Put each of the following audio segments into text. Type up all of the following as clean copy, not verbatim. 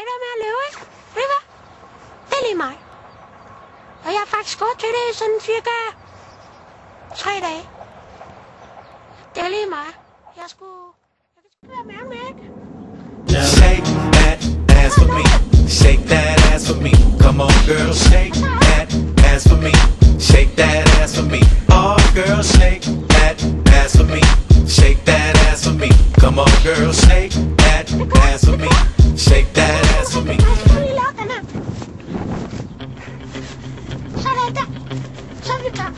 ikke være med at løbe, ikke? Ved I hvad? Det er lige mig. Og jeg har faktisk gået til det i sådan cirka 3 dage. Det er lige mig. Jeg kan sgu være med, ikke? Shake that ass for me. Shake that ass for me. Come on, girl, shake that ass for me. Shake that ass for me. Oh, girl, shake that ass for me. Shake that ass for me. Come on, girl, shake that ass for me. Shake that ass for me. Sådan der. Så er vi klar.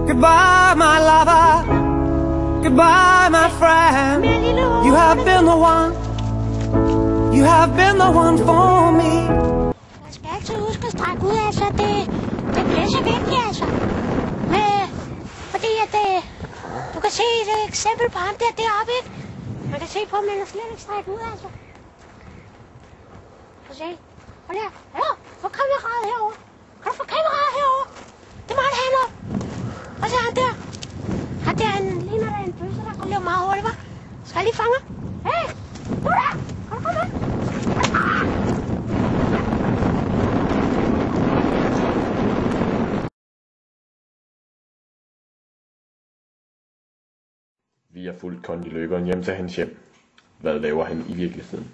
Goodbye, my lover. Goodbye, my friend. You have been the one. You have been the one for me. Man skal altid huske at strække ud, altså. Det bliver så vigtigt, altså. Fordi at du kan se et eksempel på ham deroppe, ikke? Man kan se på, at man er slet ikke strækket ud, altså. Prøv at se. Hold her. Hallo, få kameraet herover. Kan du få kameraet herover? Det må han have noget. Og så han der. Han der, han ligner der en bøsse, der kunne leve meget hurtigt, hva'? Skal jeg lige fange ham? Hey! Du der! Kan du komme med? Vi har fulgt Conny Løberen hjem til hans hjem. Hvad laver han i virkeligheden?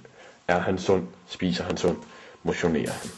Er han sund? Spiser han sundt? Motionerer han?